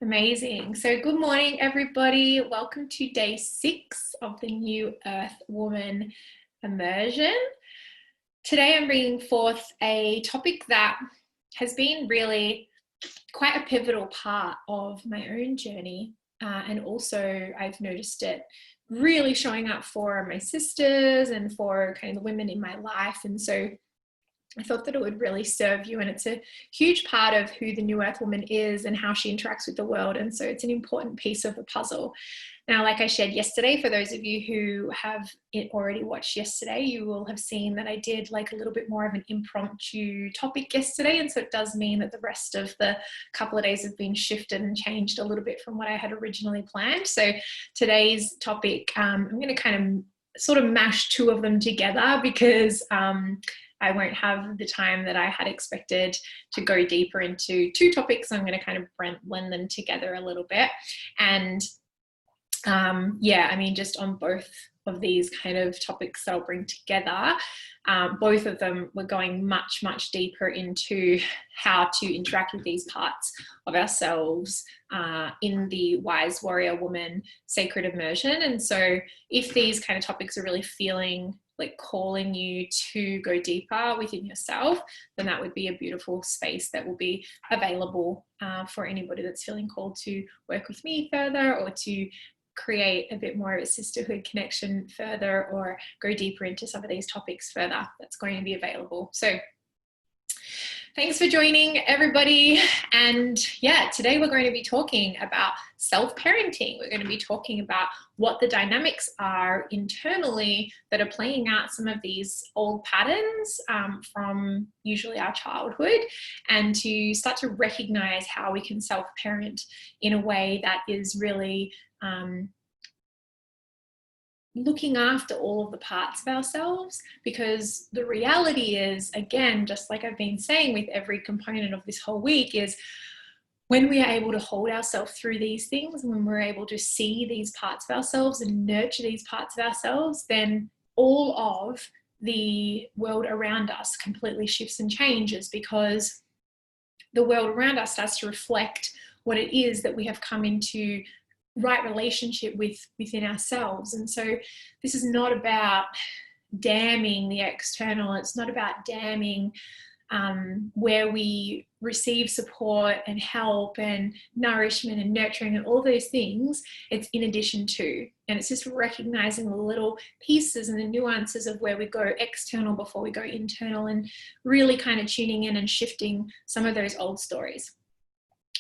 Amazing. So good morning, everybody. Welcome to day 6 of the New Earth Woman immersion. Today I'm bringing forth a topic that has been really quite a pivotal part of my own journey. And also I've noticed it really showing up for my sisters and for kind of the women in my life. And so I thought that it would really serve you, and it's a huge part of who the New Earth Woman is and how she interacts with the world, and so it's an important piece of the puzzle. Now, like I shared yesterday, for those of you who have already watched yesterday, you will have seen that I did like a little bit more of an impromptu topic yesterday, and so it does mean that the rest of the couple of days have been shifted and changed a little bit from what I had originally planned. So today's topic, I'm going to kind of sort of mash two of them together because I won't have the time that I had expected to go deeper into two topics. I'm going to kind of blend them together a little bit. And yeah, I mean, just on both of these kind of topics that I'll bring together, both of them were going much, much deeper into how to interact with these parts of ourselves in the Wise Warrior Woman Sacred Immersion. And so if these kind of topics are really feeling like calling you to go deeper within yourself, then that would be a beautiful space that will be available for anybody that's feeling called to work with me further, or to create a bit more of a sisterhood connection further, or go deeper into some of these topics further. That's going to be available. So thanks for joining, everybody. And yeah, today we're going to be talking about self-parenting. We're going to be talking about what the dynamics are internally that are playing out some of these old patterns from usually our childhood, and to start to recognize how we can self-parent in a way that is really looking after all of the parts of ourselves. Because the reality is, again, just like I've been saying with every component of this whole week, is when we are able to hold ourselves through these things, and when we're able to see these parts of ourselves and nurture these parts of ourselves, then all of the world around us completely shifts and changes, because the world around us starts to reflect what it is that we have come into right relationship with within ourselves. And so this is not about damning the external. It's not about damning where we receive support and help and nourishment and nurturing and all those things. It's in addition to, and it's just recognizing the little pieces and the nuances of where we go external before we go internal, and really kind of tuning in and shifting some of those old stories.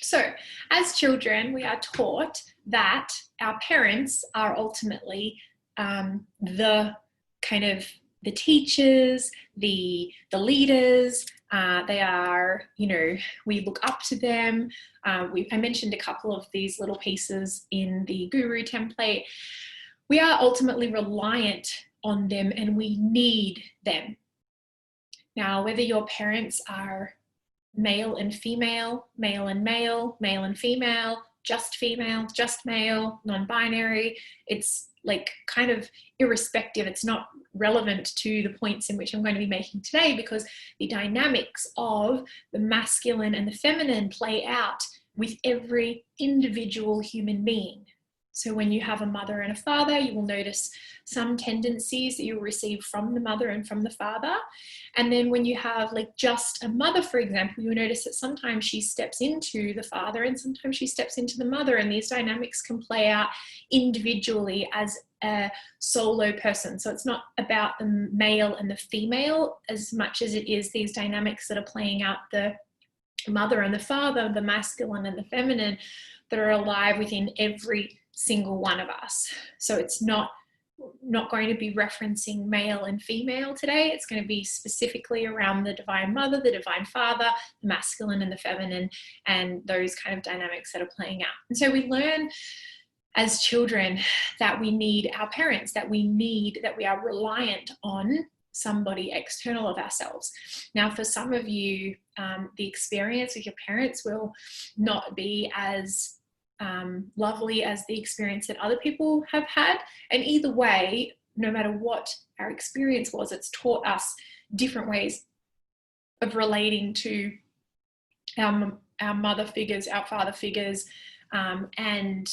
So as children, we are taught that our parents are ultimately the kind of the teachers, the leaders. They are, you know, we look up to them. I mentioned a couple of these little pieces in the guru template. We are ultimately reliant on them, and we need them. Now, whether your parents are male and female, male and male, male and female, just male, non-binary, it's like kind of irrespective. It's not relevant to the points in which I'm going to be making today, because the dynamics of the masculine and the feminine play out with every individual human being. So when you have a mother and a father, you will notice some tendencies that you'll receive from the mother and from the father. And then when you have like just a mother, for example, you'll notice that sometimes she steps into the father and sometimes she steps into the mother, and these dynamics can play out individually as a solo person. So it's not about the male and the female as much as it is these dynamics that are playing out the mother and the father, the masculine and the feminine, that are alive within every single one of us. So it's not going to be referencing male and female today. It's going to be specifically around the divine mother, the divine father, the masculine and the feminine, and those kind of dynamics that are playing out. And so we learn as children that we need our parents, that we are reliant on somebody external of ourselves. Now, for some of you, the experience with your parents will not be as lovely as the experience that other people have had. And either way, no matter what our experience was, it's taught us different ways of relating to our our mother figures, our father figures, and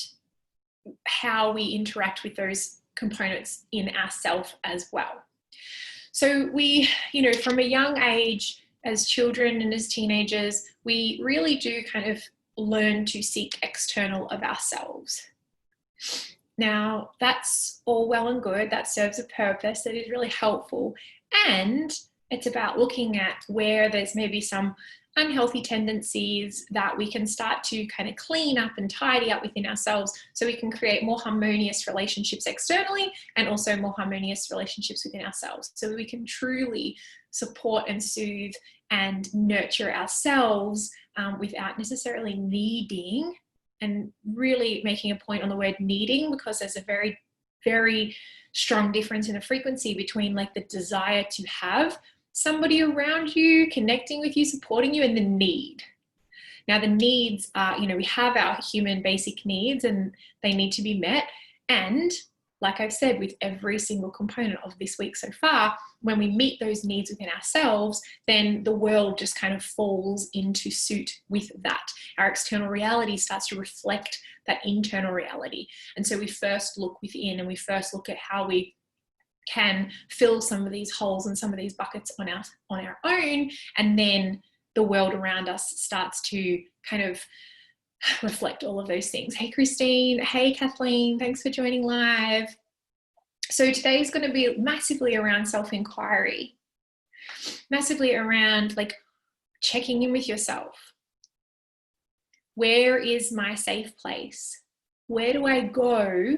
how we interact with those components in ourself as well. So we, from a young age, as children and as teenagers, we really do kind of learn to seek external of ourselves. Now, that's all well and good. That serves a purpose. That is really helpful. And it's about looking at where there's maybe some unhealthy tendencies that we can start to kind of clean up and tidy up within ourselves, so we can create more harmonious relationships externally and also more harmonious relationships within ourselves, so we can truly support and soothe and nurture ourselves without necessarily needing, and really making a point on the word needing, because there's a very, very strong difference in the frequency between like the desire to have somebody around you, connecting with you, supporting you, and the need. Now, the needs are, we have our human basic needs and they need to be met. And like I've said, with every single component of this week so far, when we meet those needs within ourselves, then the world just kind of falls into suit with that. Our external reality starts to reflect that internal reality. And so we first look within, and we first look at how we can fill some of these holes and some of these buckets on our own, and then the world around us starts to kind of reflect all of those things. Hey Christine, hey Kathleen, thanks for joining live. So today is going to be massively around self-inquiry, massively around like checking in with yourself. Where is my safe place? Where do I go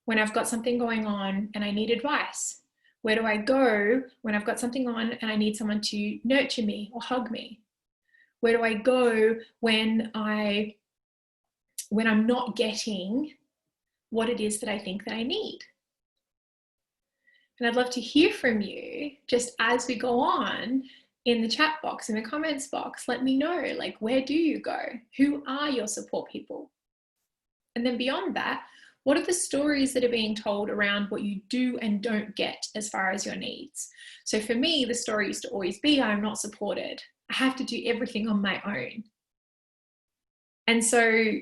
when I've got something going on and I need advice? Where do I go when I've got something on and I need someone to nurture me or hug me? Where do I go when I'm not getting what it is that I think that I need? And I'd love to hear from you just as we go on in the chat box, in the comments box. Let me know, like, where do you go? Who are your support people? And then beyond that, what are the stories that are being told around what you do and don't get as far as your needs? So for me, the story used to always be, I'm not supported. I have to do everything on my own. And so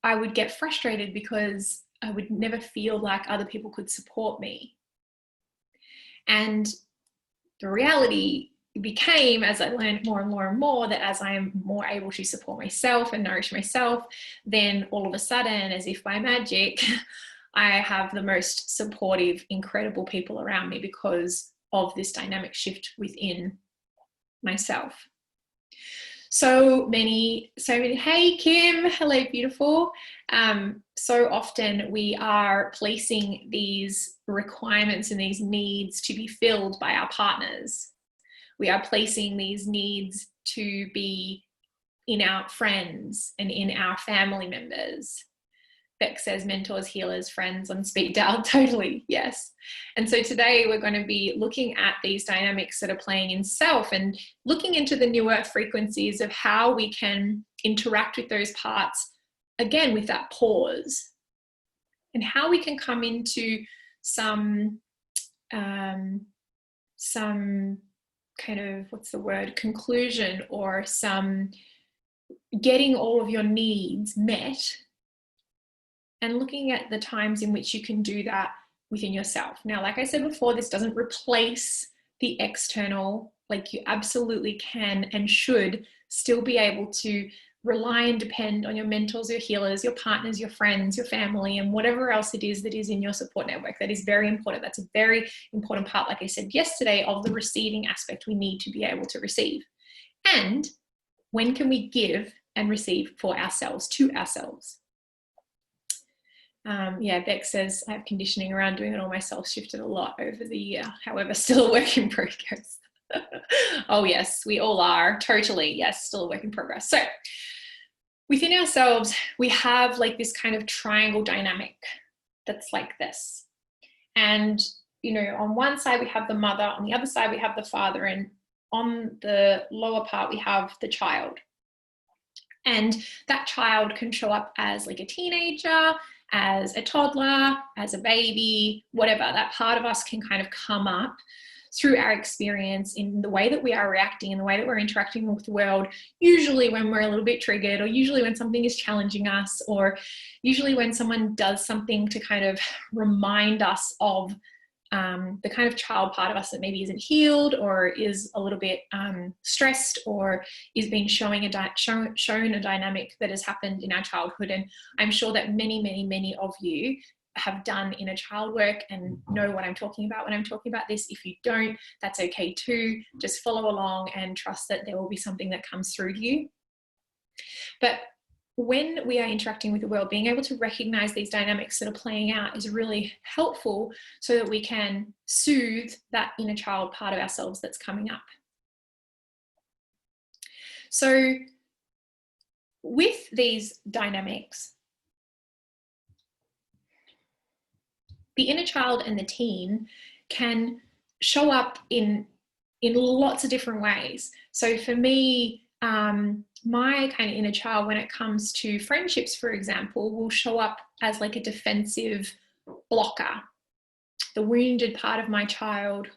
I would get frustrated because I would never feel like other people could support me. And the reality became, as I learned more and more and more, that as I am more able to support myself and nourish myself, then all of a sudden, as if by magic, I have the most supportive, incredible people around me because of this dynamic shift within myself. So many, hey Kim, hello beautiful. So often we are placing these requirements and these needs to be filled by our partners. We are placing these needs to be in our friends and in our family members. Beck says mentors, healers, friends on speed dial. Totally, yes. And so today we're going to be looking at these dynamics that are playing in self and looking into the new earth frequencies of how we can interact with those parts, again, with that pause, and how we can come into some kind of, what's the word, conclusion, or some getting all of your needs met, and looking at the times in which you can do that within yourself. Now, like I said before, this doesn't replace the external. Like, you absolutely can and should still be able to rely and depend on your mentors, your healers, your partners, your friends, your family, and whatever else it is that is in your support network. That is very important. That's a very important part, like I said yesterday, of the receiving aspect. We need to be able to receive. And when can we give and receive for ourselves, to ourselves? Yeah, Beck says, I have conditioning around doing it all myself, shifted a lot over the year. However, still a work in progress. Oh yes, we all are. Totally. Yes, still a work in progress. So within ourselves, we have like this kind of triangle dynamic that's like this. And, you know, on one side we have the mother, on the other side we have the father, and on the lower part we have the child. And that child can show up as like a teenager, as a toddler, as a baby, whatever. That part of us can kind of come up. through our experience in the way that we are reacting and the way that we're interacting with the world, usually when we're a little bit triggered, or usually when something is challenging us, or usually when someone does something to kind of remind us of the kind of child part of us that maybe isn't healed, or is a little bit stressed, or is being shown a dynamic that has happened in our childhood. And I'm sure that many of you have done inner child work and know what I'm talking about when I'm talking about this. If you don't, that's okay too. Just follow along and trust that there will be something that comes through to you. But when we are interacting with the world, being able to recognize these dynamics that are playing out is really helpful, so that we can soothe that inner child part of ourselves that's coming up. So with these dynamics, the inner child and the teen can show up in lots of different ways. So for me, my kind of inner child, when it comes to friendships, for example, will show up as like a defensive blocker. The wounded part of my child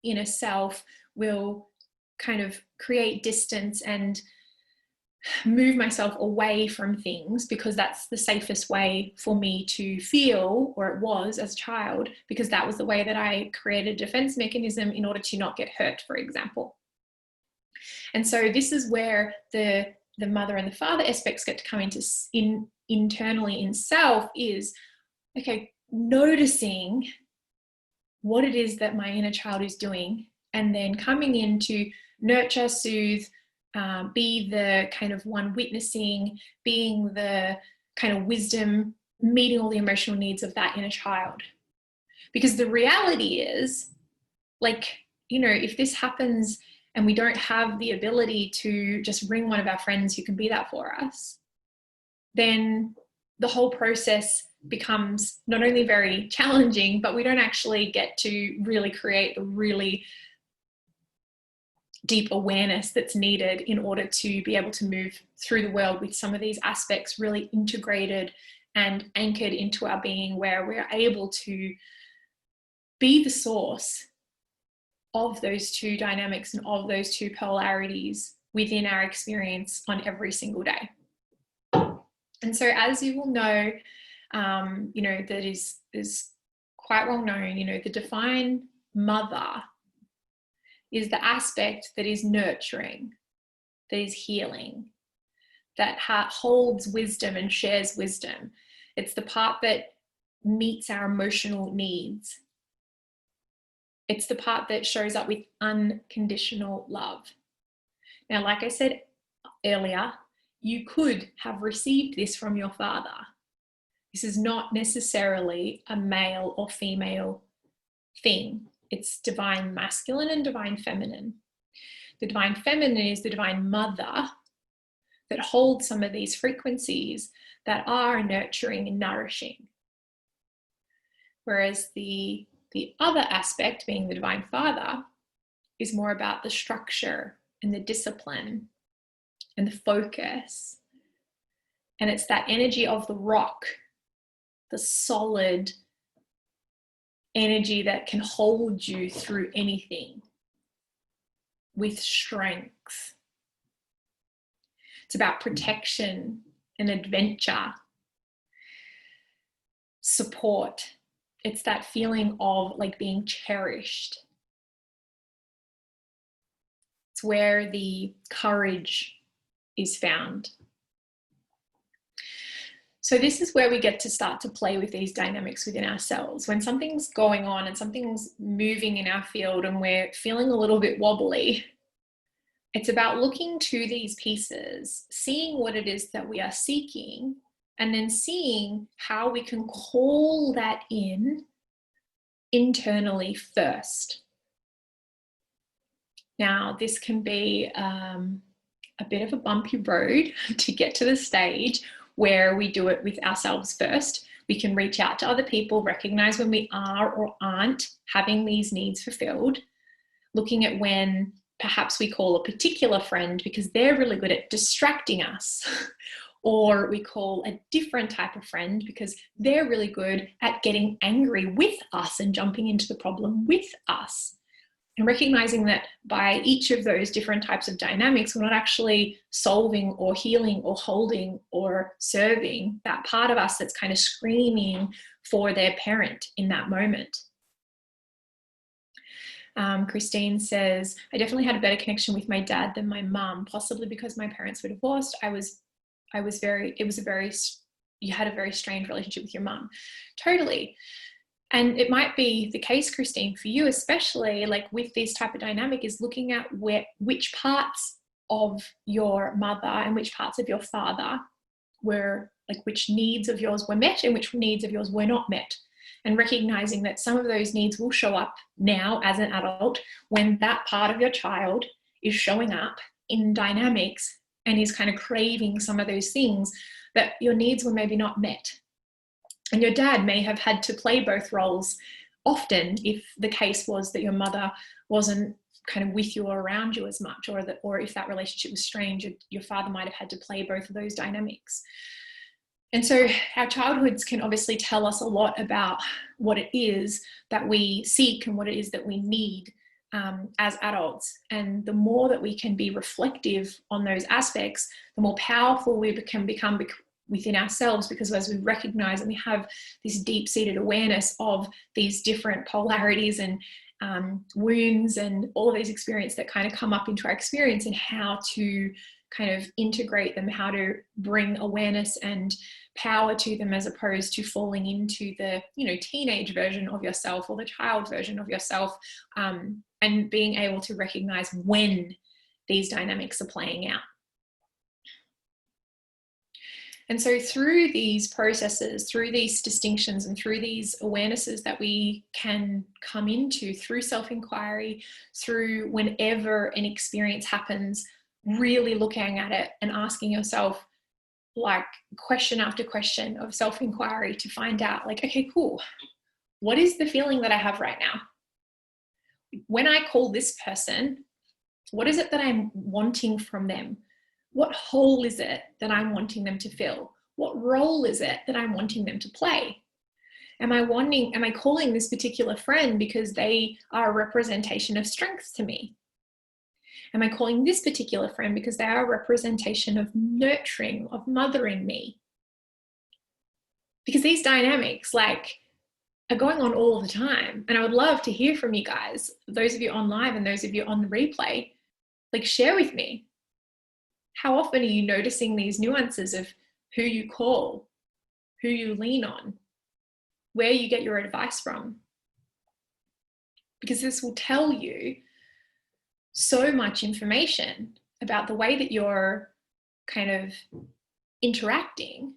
inner self will kind of create distance and move myself away from things, because that's the safest way for me to feel, or it was as a child, because that was the way that I created a defense mechanism in order to not get hurt, for example. And so this is where the mother and the father aspects get to come into internally in self, is, okay, noticing what it is that my inner child is doing, and then coming in to nurture, soothe, be the kind of one witnessing, being the kind of wisdom, meeting all the emotional needs of that inner child. Because the reality is, like, you know, if this happens and we don't have the ability to just ring one of our friends who can be that for us, then the whole process becomes not only very challenging, but we don't actually get to really create the really deep awareness that's needed in order to be able to move through the world with some of these aspects really integrated and anchored into our being, where we're able to be the source of those two dynamics and of those two polarities within our experience on every single day. And so, as you will know, you know, that is quite well known, you know, the divine mother is the aspect that is nurturing, that is healing, that holds wisdom and shares wisdom. It's the part that meets our emotional needs. It's the part that shows up with unconditional love. Now, like I said earlier, you could have received this from your father. This is not necessarily a male or female thing. It's divine masculine and divine feminine. The divine feminine is the divine mother that holds some of these frequencies that are nurturing and nourishing. Whereas the other aspect, being the divine father, is more about the structure and the discipline and the focus. And it's that energy of the rock, the solid energy that can hold you through anything with strength. It's about protection and adventure, support. It's that feeling of like being cherished. It's where the courage is found. So this is where we get to start to play with these dynamics within ourselves. When something's going on and something's moving in our field and we're feeling a little bit wobbly, it's about looking to these pieces, seeing what it is that we are seeking, and then seeing how we can call that in internally first. Now, this can be a bit of a bumpy road to get to the stage where we do it with ourselves first. We can reach out to other people, recognize when we are or aren't having these needs fulfilled, looking at when perhaps we call a particular friend because they're really good at distracting us, or we call a different type of friend because they're really good at getting angry with us and jumping into the problem with us. And recognizing that by each of those different types of dynamics, we're not actually solving or healing or holding or serving that part of us that's kind of screaming for their parent in that moment. Christine says, I definitely had a better connection with my dad than my mum, possibly because my parents were divorced. You had a very strained relationship with your mum. Totally. And it might be the case, Christine, for you especially, like with this type of dynamic, is looking at which parts of your mother and which parts of your father were, like which needs of yours were met and which needs of yours were not met. And recognizing that some of those needs will show up now as an adult when that part of your child is showing up in dynamics and is kind of craving some of those things that your needs were maybe not met. And your dad may have had to play both roles often if the case was that your mother wasn't kind of with you or around you as much, or if that relationship was strained, your father might have had to play both of those dynamics. And so our childhoods can obviously tell us a lot about what it is that we seek and what it is that we need as adults. And the more that we can be reflective on those aspects, the more powerful we can become within ourselves, because as we recognize and we have this deep-seated awareness of these different polarities and wounds and all of these experiences that kind of come up into our experience, and how to kind of integrate them, how to bring awareness and power to them, as opposed to falling into the, teenage version of yourself or the child version of yourself, and being able to recognize when these dynamics are playing out. And so through these processes, through these distinctions, and through these awarenesses that we can come into through self-inquiry, through whenever an experience happens, really looking at it and asking yourself, like, question after question of self-inquiry to find out, like, okay, cool, what is the feeling that I have right now? When I call this person, what is it that I'm wanting from them? What hole is it that I'm wanting them to fill? What role is it that I'm wanting them to play? Am I calling this particular friend because they are a representation of strength to me? Am I calling this particular friend because they are a representation of nurturing, of mothering me? Because these dynamics, like, are going on all the time. And I would love to hear from you guys, those of you on live and those of you on the replay, like, share with me. How often are you noticing these nuances of who you call, who you lean on, where you get your advice from? Because this will tell you so much information about the way that you're kind of interacting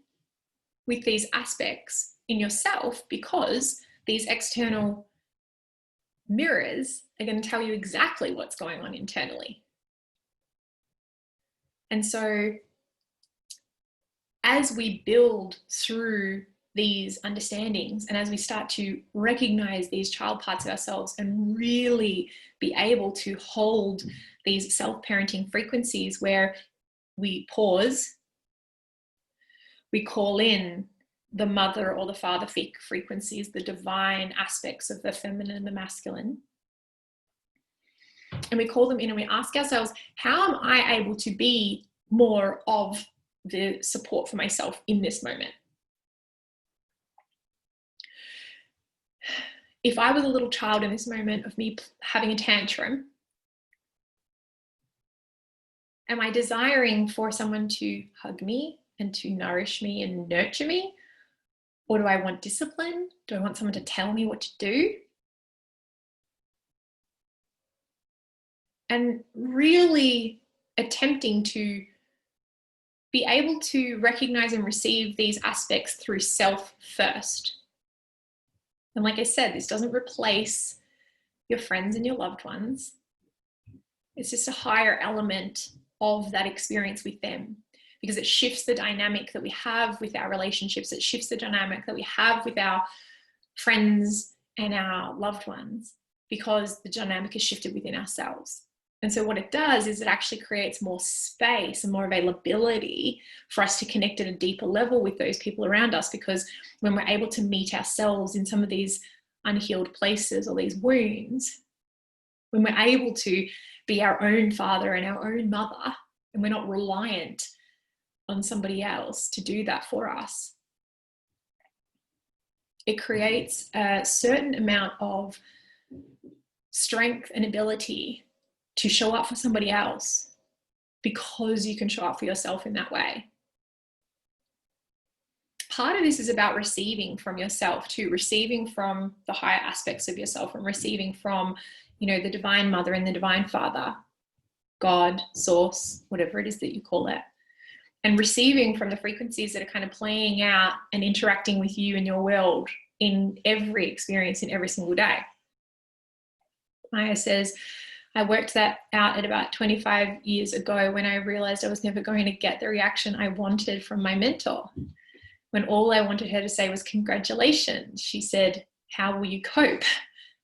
with these aspects in yourself, because these external mirrors are going to tell you exactly what's going on internally. And so as we build through these understandings, and as we start to recognize these child parts of ourselves and really be able to hold these self-parenting frequencies where we pause, we call in the mother or the father frequencies, the divine aspects of the feminine and the masculine, and we call them in and we ask ourselves, how am I able to be more of the support for myself in this moment? If I was a little child in this moment of me having a tantrum, am I desiring for someone to hug me and to nourish me and nurture me? Or do I want discipline? Do I want someone to tell me what to do? And really attempting to be able to recognize and receive these aspects through self first. And like I said, this doesn't replace your friends and your loved ones. It's just a higher element of that experience with them, because it shifts the dynamic that we have with our relationships. It shifts the dynamic that we have with our friends and our loved ones, because the dynamic is shifted within ourselves. And so what it does is it actually creates more space and more availability for us to connect at a deeper level with those people around us, because when we're able to meet ourselves in some of these unhealed places or these wounds, when we're able to be our own father and our own mother, and we're not reliant on somebody else to do that for us, it creates a certain amount of strength and ability to show up for somebody else because you can show up for yourself in that way. Part of this is about receiving from yourself too, receiving from the higher aspects of yourself and receiving from, you know, the divine mother and the divine father, God, source, whatever it is that you call it, and receiving from the frequencies that are kind of playing out and interacting with you and your world in every experience in every single day. Maya says, I worked that out at about 25 years ago when I realized I was never going to get the reaction I wanted from my mentor. When all I wanted her to say was, congratulations, she said, how will you cope?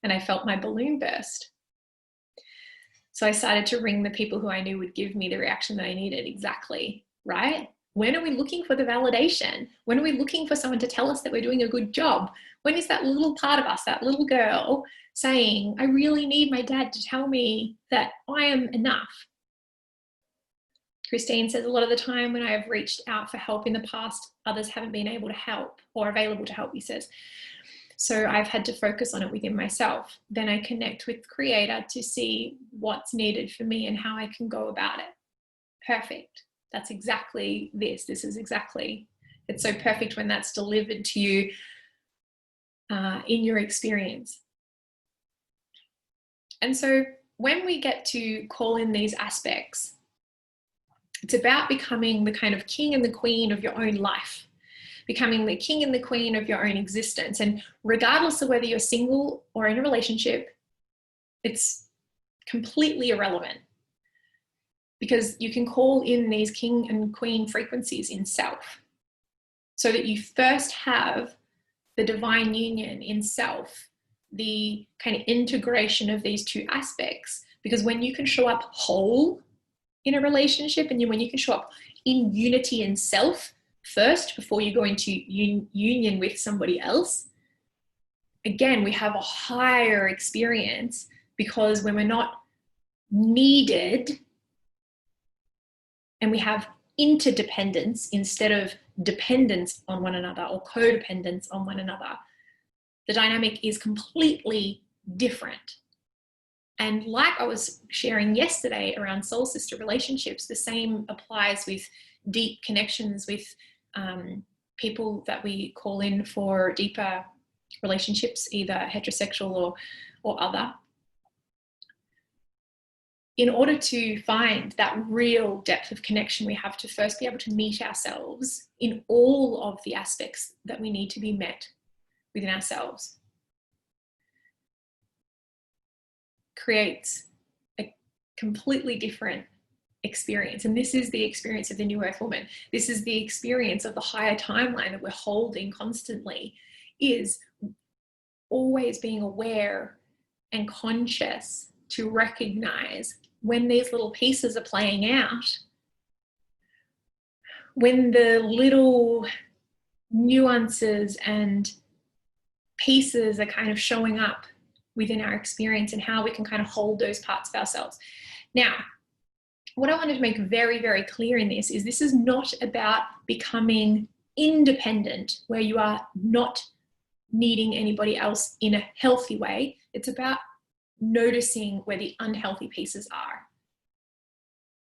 And I felt my balloon burst. So I started to ring the people who I knew would give me the reaction that I needed. Exactly, right? When are we looking for the validation? When are we looking for someone to tell us that we're doing a good job? When is that little part of us, that little girl, saying, I really need my dad to tell me that I am enough? Christine says, a lot of the time when I have reached out for help in the past, others haven't been able to help or available to help, he says. So I've had to focus on it within myself. Then I connect with Creator to see what's needed for me and how I can go about it. Perfect. That's exactly this. This is exactly, it's so perfect when that's delivered to you in your experience. And so when we get to call in these aspects, it's about becoming the kind of king and the queen of your own life, becoming the king and the queen of your own existence. And regardless of whether you're single or in a relationship, it's completely irrelevant, because you can call in these king and queen frequencies in self so that you first have the divine union in self, the kind of integration of these two aspects. Because when you can show up whole in a relationship, and when you can show up in unity in self first before you go into union with somebody else, again, we have a higher experience, because when we're not needed and we have interdependence instead of dependence on one another or codependence on one another, the dynamic is completely different. And like I was sharing yesterday around soul sister relationships, the same applies with deep connections with people that we call in for deeper relationships, either heterosexual or other. In order to find that real depth of connection, we have to first be able to meet ourselves in all of the aspects that we need to be met within ourselves. Creates a completely different experience. And this is the experience of the New Earth Woman. This is the experience of the higher timeline that we're holding constantly, is always being aware and conscious to recognize when these little pieces are playing out, when the little nuances and pieces are kind of showing up within our experience, and how we can kind of hold those parts of ourselves. Now, what I wanted to make very, very clear in this is not about becoming independent, where you are not needing anybody else in a healthy way. It's about noticing where the unhealthy pieces are.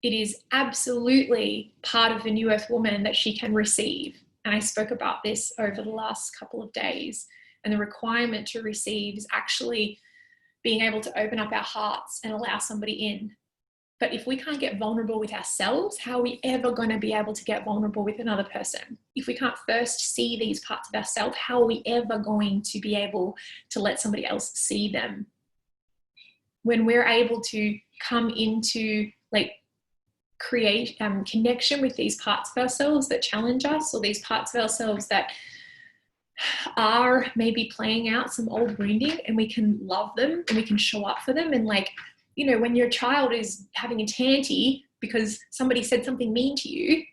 It is absolutely part of the New Earth Woman that she can receive. And I spoke about this over the last couple of days. And the requirement to receive is actually being able to open up our hearts and allow somebody in. But if we can't get vulnerable with ourselves, how are we ever going to be able to get vulnerable with another person? If we can't first see these parts of ourselves, how are we ever going to be able to let somebody else see them? When we're able to come into create connection with these parts of ourselves that challenge us, or these parts of ourselves that are maybe playing out some old wounding, and we can love them and we can show up for them. And when your child is having a tanty because somebody said something mean to you,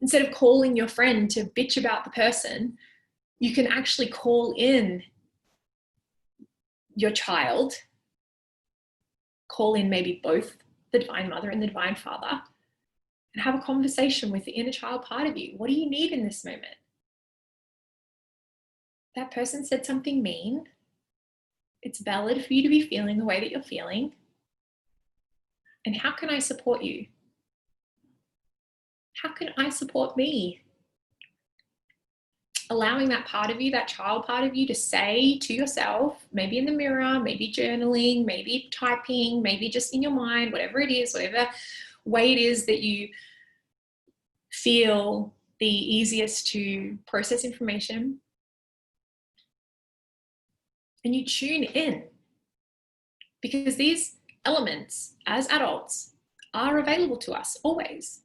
instead of calling your friend to bitch about the person, you can actually call in your child call in maybe both the Divine Mother and the Divine Father and have a conversation with the inner child part of you. What do you need in this moment? That person said something mean. It's valid for you to be feeling the way that you're feeling. And how can I support you? How can I support me? Allowing that part of you, that child part of you, to say to yourself, maybe in the mirror, maybe journaling, maybe typing, maybe just in your mind, whatever it is, whatever way it is that you feel the easiest to process information. And you tune in, because these elements as adults are available to us always.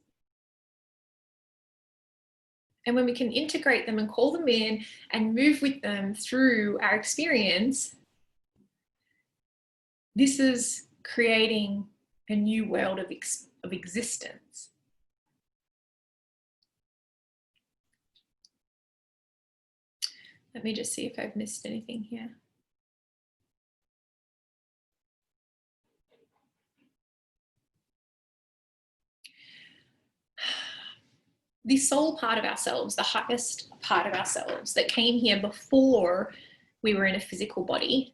And when we can integrate them and call them in and move with them through our experience, this is creating a new world of existence. Let me just see if I've missed anything here. The soul part of ourselves, the highest part of ourselves that came here before we were in a physical body,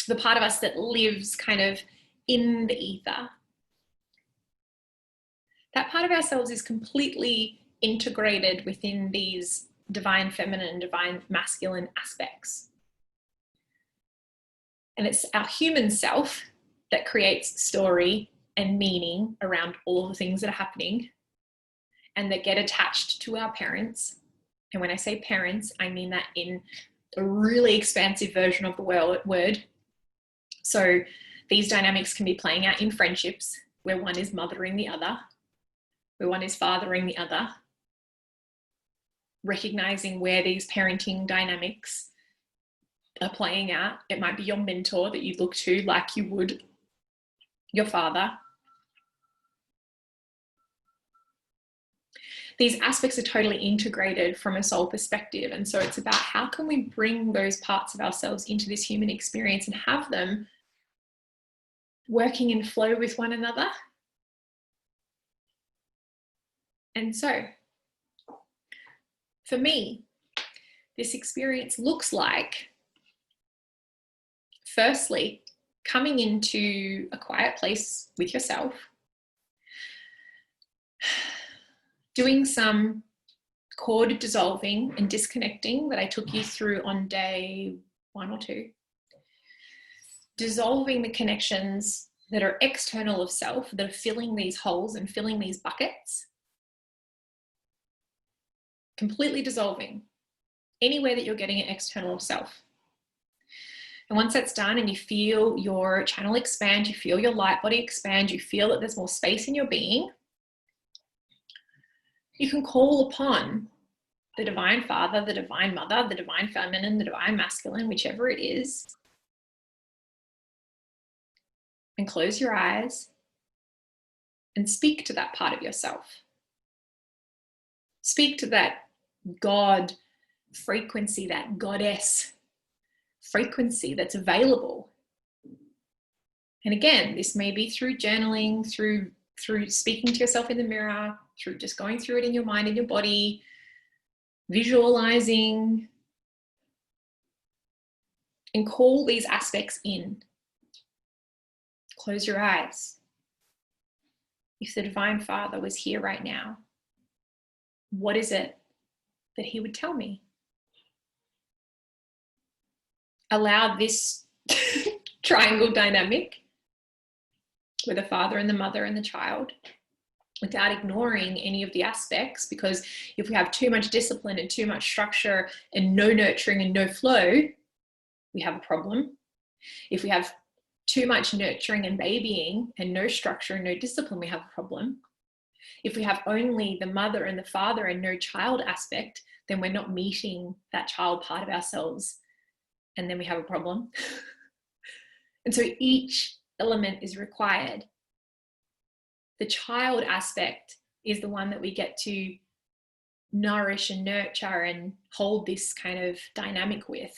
the part of us that lives kind of in the ether, that part of ourselves is completely integrated within these divine feminine, divine masculine aspects. And it's our human self that creates story and meaning around all the things that are happening and that get attached to our parents. And when I say parents, I mean that in a really expansive version of the word. So these dynamics can be playing out in friendships where one is mothering the other, where one is fathering the other, recognizing where these parenting dynamics are playing out. It might be your mentor that you look to like you would your father. These aspects are totally integrated from a soul perspective. And so it's about how can we bring those parts of ourselves into this human experience and have them working in flow with one another. And so for me, this experience looks like, firstly, coming into a quiet place with yourself, doing some cord dissolving and disconnecting that I took you through on day 1 or 2. Dissolving the connections that are external of self, that are filling these holes and filling these buckets. Completely dissolving anywhere that you're getting an external of self. And once that's done and you feel your channel expand, you feel your light body expand, you feel that there's more space in your being, you can call upon the Divine Father, the Divine Mother, the Divine Feminine, the Divine Masculine, whichever it is, and close your eyes and speak to that part of yourself. Speak to that God frequency, that goddess frequency that's available. And again, this may be through journaling, through speaking to yourself in the mirror, through just going through it in your mind and your body, visualizing, and call these aspects in. Close your eyes. If the Divine Father was here right now, what is it that he would tell me? Allow this triangle dynamic with the father and the mother and the child without ignoring any of the aspects, because if we have too much discipline and too much structure and no nurturing and no flow, we have a problem. If we have too much nurturing and babying and no structure and no discipline, we have a problem. If we have only the mother and the father and no child aspect, then we're not meeting that child part of ourselves, and then we have a problem. And so each element is required. The child aspect is the one that we get to nourish and nurture and hold this kind of dynamic with.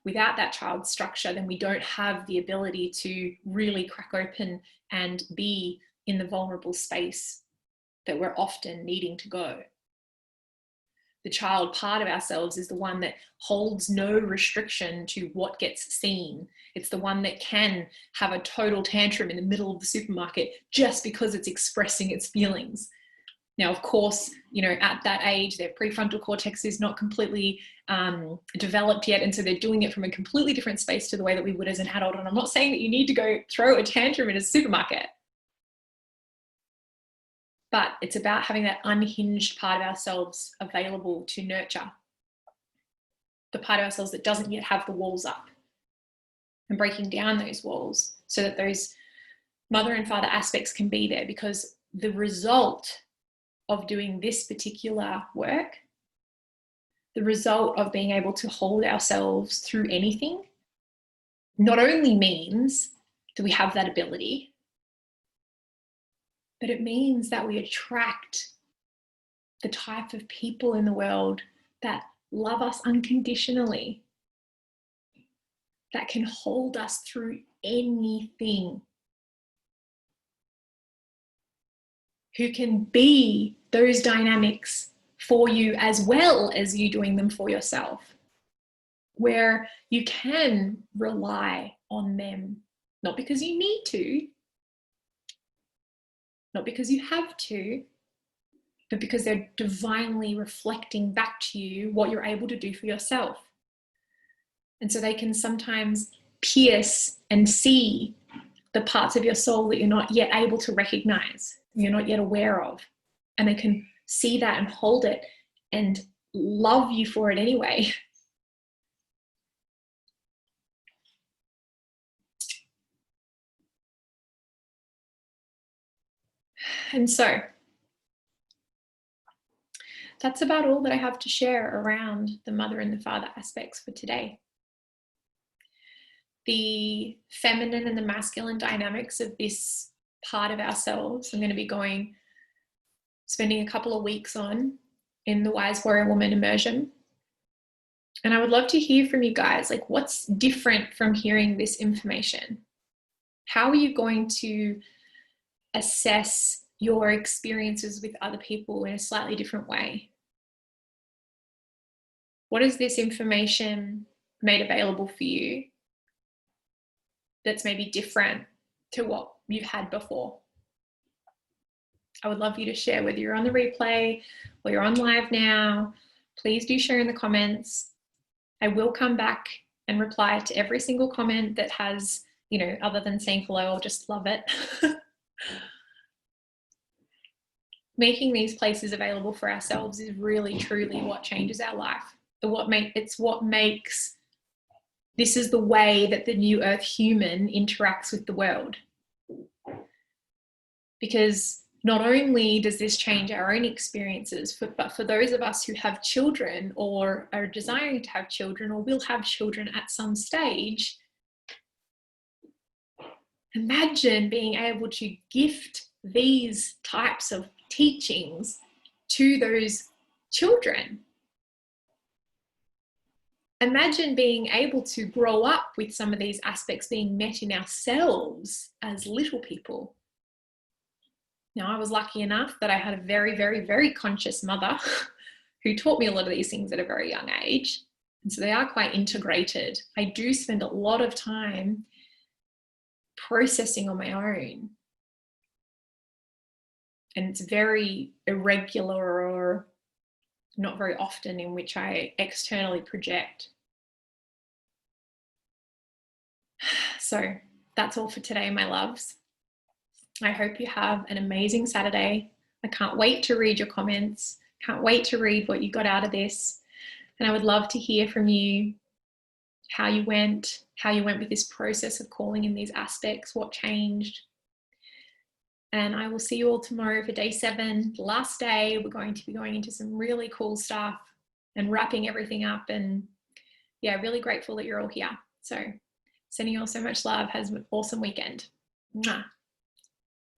without that child structure, then we don't have the ability to really crack open and be in the vulnerable space that we're often needing to go. The child part of ourselves is the one that holds no restriction to what gets seen. It's the one that can have a total tantrum in the middle of the supermarket just because it's expressing its feelings. Now, of course, at that age, their prefrontal cortex is not completely developed yet. And so they're doing it from a completely different space to the way that we would as an adult. And I'm not saying that you need to go throw a tantrum in a supermarket. But it's about having that unhinged part of ourselves available to nurture. The part of ourselves that doesn't yet have the walls up. And breaking down those walls so that those mother and father aspects can be there, because the result of doing this particular work, the result of being able to hold ourselves through anything, not only means that we have that ability, but it means that we attract the type of people in the world that love us unconditionally, that can hold us through anything, who can be those dynamics for you as well as you doing them for yourself, where you can rely on them, not because you need to, not because you have to, but because they're divinely reflecting back to you what you're able to do for yourself. And so they can sometimes pierce and see the parts of your soul that you're not yet able to recognize, you're not yet aware of. And they can see that and hold it and love you for it anyway. And so that's about all that I have to share around the mother and the father aspects for today. The feminine and the masculine dynamics of this part of ourselves, I'm going to be spending a couple of weeks on in the Wise Warrior Woman immersion. And I would love to hear from you guys, like, what's different from hearing this information? How are you going to assess your experiences with other people in a slightly different way? What has this information made available for you that's maybe different to what you've had before? I would love you to share, whether you're on the replay or you're on live now. Please do share in the comments. I will come back and reply to every single comment that has, other than saying hello, I'll just love it. Making these places available for ourselves is really, truly what changes our life. It's what makes, this is the way that the new earth human interacts with the world. Because not only does this change our own experiences, but for those of us who have children or are desiring to have children or will have children at some stage, imagine being able to gift these types of teachings to those children. Imagine being able to grow up with some of these aspects being met in ourselves as little people. Now, I was lucky enough that I had a very, very, very conscious mother who taught me a lot of these things at a very young age. And so they are quite integrated. I do spend a lot of time processing on my own. And it's very irregular or not very often in which I externally project. So that's all for today, my loves. I hope you have an amazing Saturday. I can't wait to read your comments. Can't wait to read what you got out of this. And I would love to hear from you how you went with this process of calling in these aspects, what changed. And I will see you all tomorrow for day 7, the last day. We're going to be going into some really cool stuff and wrapping everything up. And yeah, really grateful that you're all here. So sending you all so much love. Have an awesome weekend. Mwah.